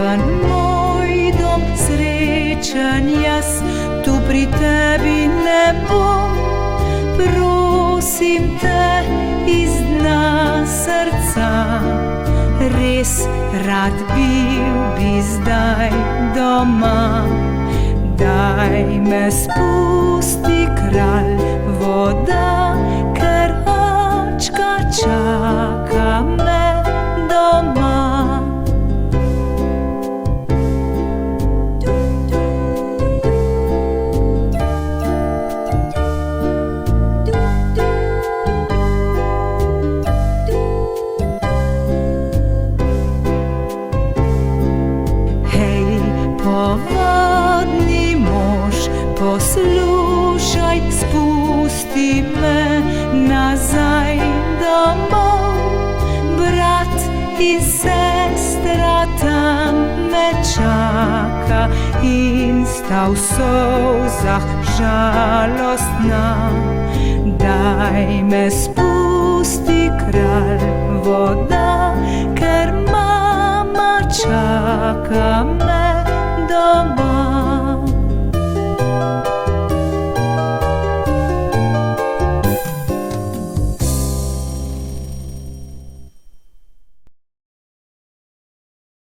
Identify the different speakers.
Speaker 1: čakam moj dom, srečen jaz tu pri tebi ne bom. Prosim te iz dna srca, res rad bil bi zdaj doma. Daj me spusti, kralj, voda, ker očka čaka me doma. Povodni mož, poslušaj, spusti me nazaj domov. Brat in sestra tam me čaka in sta v solzah žalostna. Daj me spusti, kralj, voda, ker mama čaka me.